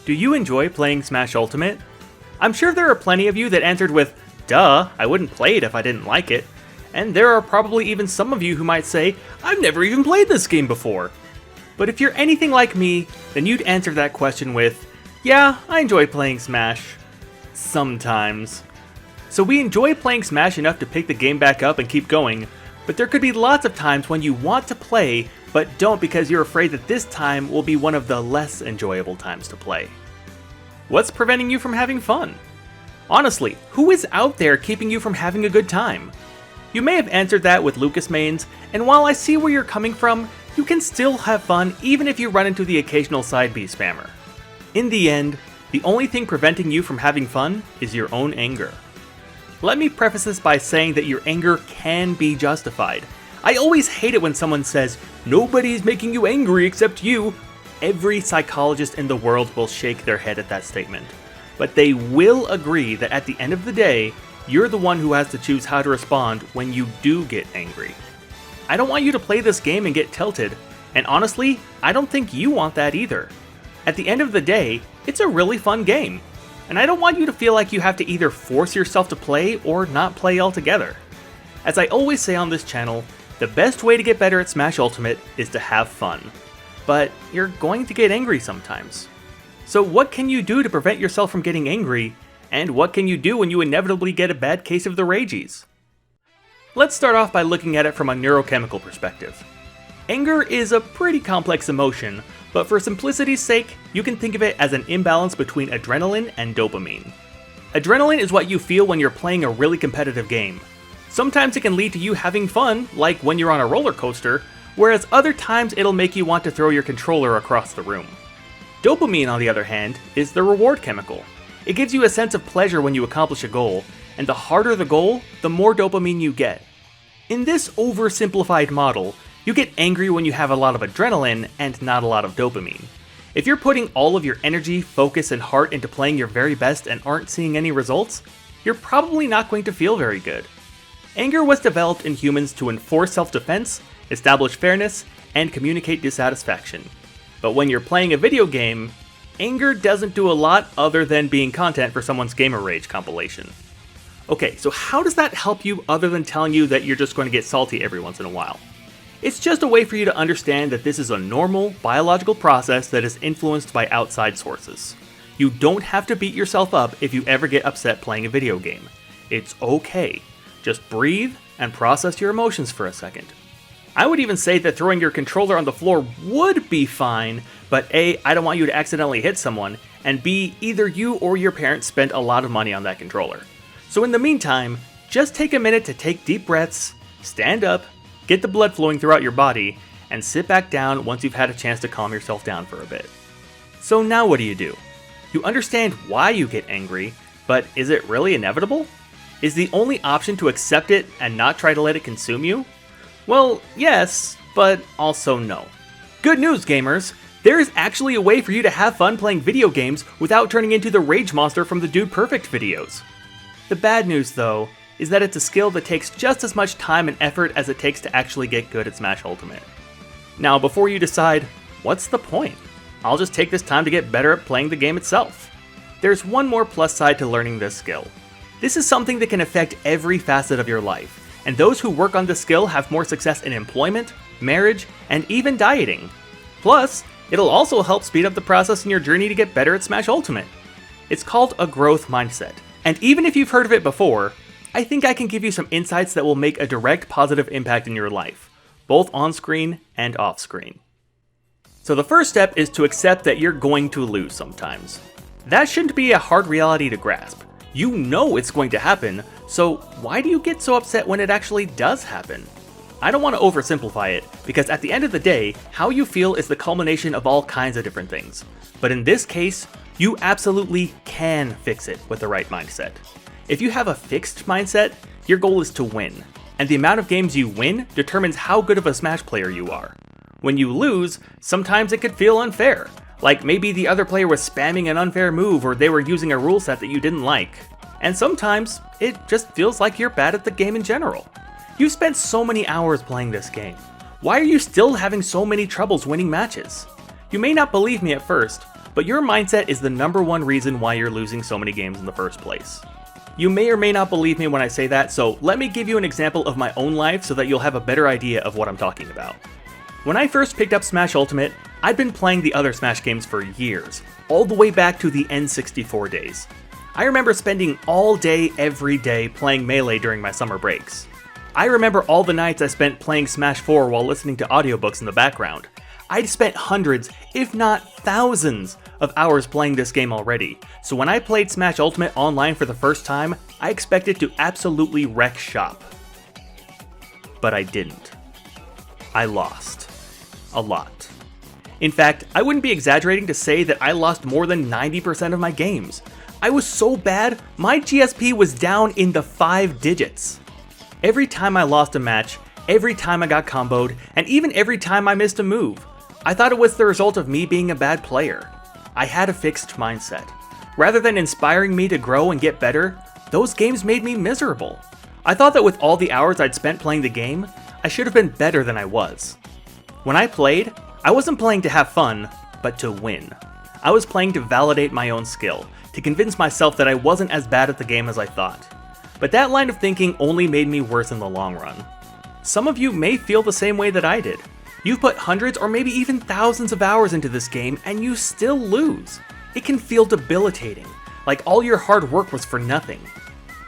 Do you enjoy playing Smash Ultimate? I'm sure there are plenty of you that answered with, duh, I wouldn't play it if I didn't like it. And there are probably even some of you who might say, I've never even played this game before. But if you're anything like me, then you'd answer that question with, yeah, I enjoy playing Smash. Sometimes. So we enjoy playing Smash enough to pick the game back up and keep going, but there could be lots of times when you want to play, but don't because you're afraid that this time will be one of the less enjoyable times to play. What's preventing you from having fun? Honestly, who is out there keeping you from having a good time? You may have answered that with Lucas mains, and while I see where you're coming from, you can still have fun even if you run into the occasional side B spammer. In the end, the only thing preventing you from having fun is your own anger. Let me preface this by saying that your anger can be justified. I always hate it when someone says, nobody's making you angry except you. Every psychologist in the world will shake their head at that statement. But they will agree that at the end of the day, you're the one who has to choose how to respond when you do get angry. I don't want you to play this game and get tilted, and honestly, I don't think you want that either. At the end of the day, it's a really fun game, and I don't want you to feel like you have to either force yourself to play or not play altogether. As I always say on this channel, the best way to get better at Smash Ultimate is to have fun. But you're going to get angry sometimes. So what can you do to prevent yourself from getting angry? And what can you do when you inevitably get a bad case of the ragies? Let's start off by looking at it from a neurochemical perspective. Anger is a pretty complex emotion, but for simplicity's sake, you can think of it as an imbalance between adrenaline and dopamine. Adrenaline is what you feel when you're playing a really competitive game. Sometimes it can lead to you having fun, like when you're on a roller coaster, whereas other times it'll make you want to throw your controller across the room. Dopamine, on the other hand, is the reward chemical. It gives you a sense of pleasure when you accomplish a goal, and the harder the goal, the more dopamine you get. In this oversimplified model, you get angry when you have a lot of adrenaline and not a lot of dopamine. If you're putting all of your energy, focus, and heart into playing your very best and aren't seeing any results, you're probably not going to feel very good. Anger was developed in humans to enforce self-defense, establish fairness, and communicate dissatisfaction. But when you're playing a video game, anger doesn't do a lot other than being content for someone's gamer rage compilation. Okay, so how does that help you other than telling you that you're just going to get salty every once in a while? It's just a way for you to understand that this is a normal, biological process that is influenced by outside sources. You don't have to beat yourself up if you ever get upset playing a video game. It's okay. Just breathe and process your emotions for a second. I would even say that throwing your controller on the floor would be fine, but A, I don't want you to accidentally hit someone, and B, either you or your parents spent a lot of money on that controller. So in the meantime, just take a minute to take deep breaths, stand up, get the blood flowing throughout your body, and sit back down once you've had a chance to calm yourself down for a bit. So now what do? You understand why you get angry, but is it really inevitable? Is the only option to accept it and not try to let it consume you? Well, yes, but also no. Good news, gamers! There is actually a way for you to have fun playing video games without turning into the rage monster from the Dude Perfect videos. The bad news, though, is that it's a skill that takes just as much time and effort as it takes to actually get good at Smash Ultimate. Now, before you decide, what's the point? I'll just take this time to get better at playing the game itself. There's one more plus side to learning this skill. This is something that can affect every facet of your life, and those who work on this skill have more success in employment, marriage, and even dieting. Plus, it'll also help speed up the process in your journey to get better at Smash Ultimate. It's called a growth mindset, and even if you've heard of it before, I think I can give you some insights that will make a direct positive impact in your life, both on-screen and off-screen. So the first step is to accept that you're going to lose sometimes. That shouldn't be a hard reality to grasp. You know it's going to happen, so why do you get so upset when it actually does happen? I don't want to oversimplify it, because at the end of the day, how you feel is the culmination of all kinds of different things. But in this case, you absolutely can fix it with the right mindset. If you have a fixed mindset, your goal is to win, and the amount of games you win determines how good of a Smash player you are. When you lose, sometimes it could feel unfair, like maybe the other player was spamming an unfair move or they were using a rule set that you didn't like. And sometimes, it just feels like you're bad at the game in general. You've spent so many hours playing this game. Why are you still having so many troubles winning matches? You may not believe me at first, but your mindset is the #1 reason why you're losing so many games in the first place. You may or may not believe me when I say that, so let me give you an example of my own life so that you'll have a better idea of what I'm talking about. When I first picked up Smash Ultimate, I'd been playing the other Smash games for years, all the way back to the N64 days. I remember spending all day, every day playing Melee during my summer breaks. I remember all the nights I spent playing Smash 4 while listening to audiobooks in the background. I'd spent hundreds, if not thousands, of hours playing this game already, so when I played Smash Ultimate online for the first time, I expected to absolutely wreck shop. But I didn't. I lost. A lot. In fact, I wouldn't be exaggerating to say that I lost more than 90% of my games. I was so bad, my GSP was down in the 5 digits. Every time I lost a match, every time I got comboed, and even every time I missed a move, I thought it was the result of me being a bad player. I had a fixed mindset. Rather than inspiring me to grow and get better, those games made me miserable. I thought that with all the hours I'd spent playing the game, I should have been better than I was. When I played, I wasn't playing to have fun, but to win. I was playing to validate my own skill, to convince myself that I wasn't as bad at the game as I thought. But that line of thinking only made me worse in the long run. Some of you may feel the same way that I did. You've put hundreds or maybe even thousands of hours into this game and you still lose. It can feel debilitating, like all your hard work was for nothing.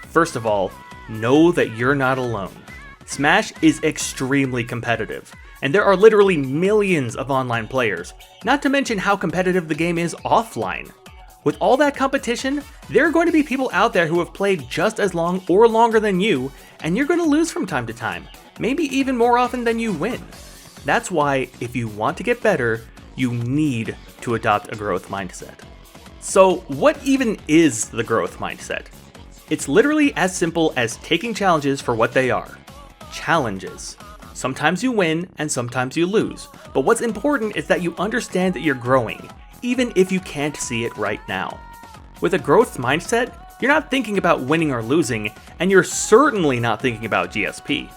First of all, know that you're not alone. Smash is extremely competitive, and there are literally millions of online players, not to mention how competitive the game is offline. With all that competition, there are going to be people out there who have played just as long or longer than you, and you're going to lose from time to time, maybe even more often than you win. That's why, if you want to get better, you need to adopt a growth mindset. So, what even is the growth mindset? It's literally as simple as taking challenges for what they are. Challenges. Sometimes you win and sometimes you lose, but what's important is that you understand that you're growing, even if you can't see it right now. With a growth mindset, you're not thinking about winning or losing, and you're certainly not thinking about GSP.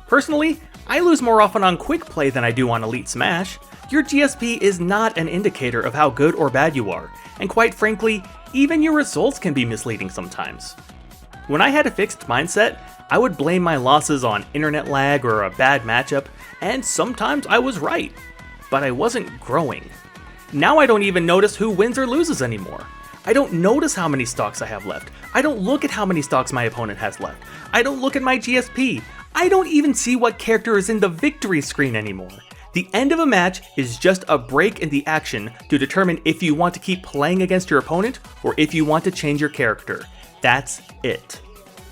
Personally, I lose more often on quick play than I do on Elite Smash. Your GSP is not an indicator of how good or bad you are, and quite frankly, even your results can be misleading sometimes. When I had a fixed mindset, I would blame my losses on internet lag or a bad matchup, and sometimes I was right, but I wasn't growing. Now I don't even notice who wins or loses anymore. I don't notice how many stocks I have left. I don't look at how many stocks my opponent has left. I don't look at my GSP. I don't even see what character is in the victory screen anymore. The end of a match is just a break in the action to determine if you want to keep playing against your opponent or if you want to change your character. That's it.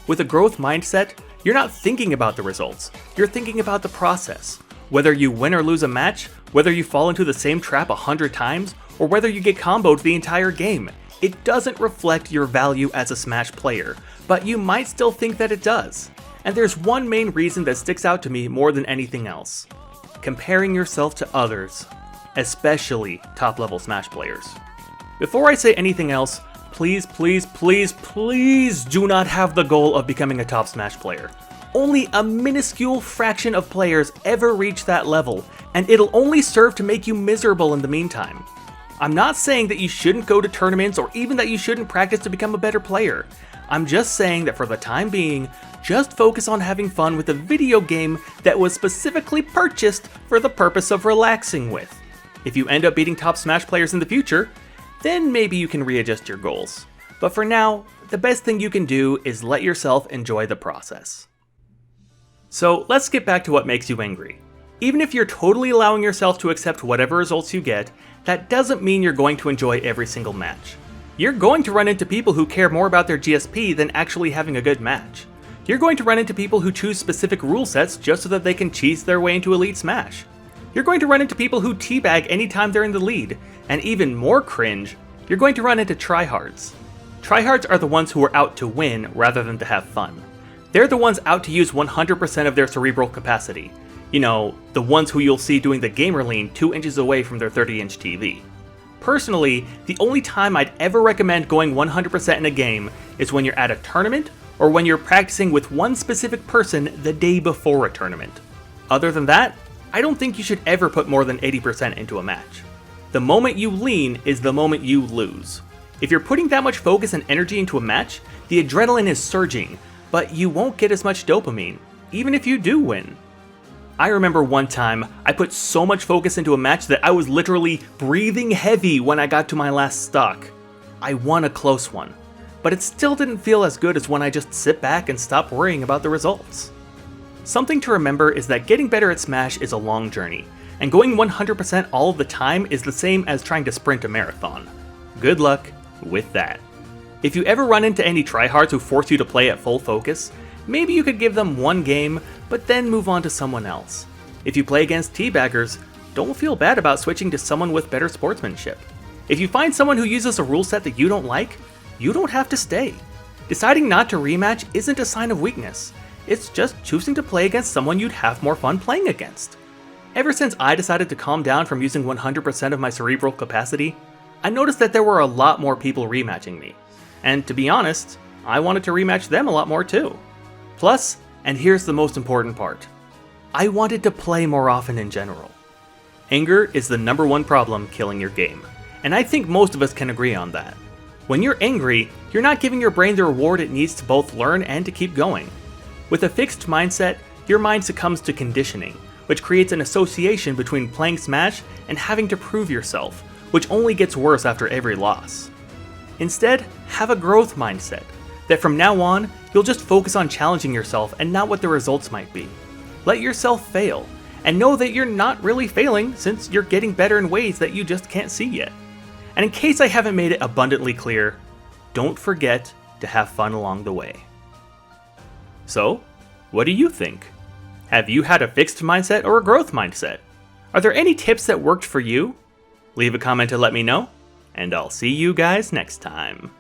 With a growth mindset, you're not thinking about the results, you're thinking about the process. Whether you win or lose a match, whether you fall into the same trap 100 times, or whether you get comboed the entire game, it doesn't reflect your value as a Smash player, but you might still think that it does. And there's one main reason that sticks out to me more than anything else. Comparing yourself to others, especially top-level Smash players. Before I say anything else, please do not have the goal of becoming a top Smash player. Only a minuscule fraction of players ever reach that level, and it'll only serve to make you miserable in the meantime. I'm not saying that you shouldn't go to tournaments or even that you shouldn't practice to become a better player. I'm just saying that for the time being, just focus on having fun with a video game that was specifically purchased for the purpose of relaxing with. If you end up beating top Smash players in the future, then maybe you can readjust your goals. But for now, the best thing you can do is let yourself enjoy the process. So let's get back to what makes you angry. Even if you're totally allowing yourself to accept whatever results you get, that doesn't mean you're going to enjoy every single match. You're going to run into people who care more about their GSP than actually having a good match. You're going to run into people who choose specific rule sets just so that they can cheese their way into Elite Smash. You're going to run into people who teabag anytime they're in the lead, and even more cringe, you're going to run into tryhards. Tryhards are the ones who are out to win rather than to have fun. They're the ones out to use 100% of their cerebral capacity. You know, the ones who you'll see doing the gamer lean 2 inches away from their 30-inch TV. Personally, the only time I'd ever recommend going 100% in a game is when you're at a tournament or when you're practicing with one specific person the day before a tournament. Other than that, I don't think you should ever put more than 80% into a match. The moment you lean is the moment you lose. If you're putting that much focus and energy into a match, the adrenaline is surging, but you won't get as much dopamine, even if you do win. I remember one time, I put so much focus into a match that I was literally breathing heavy when I got to my last stock. I won a close one, but it still didn't feel as good as when I just sit back and stop worrying about the results. Something to remember is that getting better at Smash is a long journey, and going 100% all of the time is the same as trying to sprint a marathon. Good luck with that. If you ever run into any tryhards who force you to play at full focus, maybe you could give them one game, but then move on to someone else. If you play against teabaggers, don't feel bad about switching to someone with better sportsmanship. If you find someone who uses a rule set that you don't like, you don't have to stay. Deciding not to rematch isn't a sign of weakness. It's just choosing to play against someone you'd have more fun playing against. Ever since I decided to calm down from using 100% of my cerebral capacity, I noticed that there were a lot more people rematching me. And to be honest, I wanted to rematch them a lot more too. Plus, and here's the most important part, I wanted to play more often in general. Anger is the #1 problem killing your game, and I think most of us can agree on that. When you're angry, you're not giving your brain the reward it needs to both learn and to keep going. With a fixed mindset, your mind succumbs to conditioning, which creates an association between playing Smash and having to prove yourself, which only gets worse after every loss. Instead, have a growth mindset, that from now on, you'll just focus on challenging yourself and not what the results might be. Let yourself fail, and know that you're not really failing since you're getting better in ways that you just can't see yet. And in case I haven't made it abundantly clear, don't forget to have fun along the way. So, what do you think? Have you had a fixed mindset or a growth mindset? Are there any tips that worked for you? Leave a comment to let me know, and I'll see you guys next time.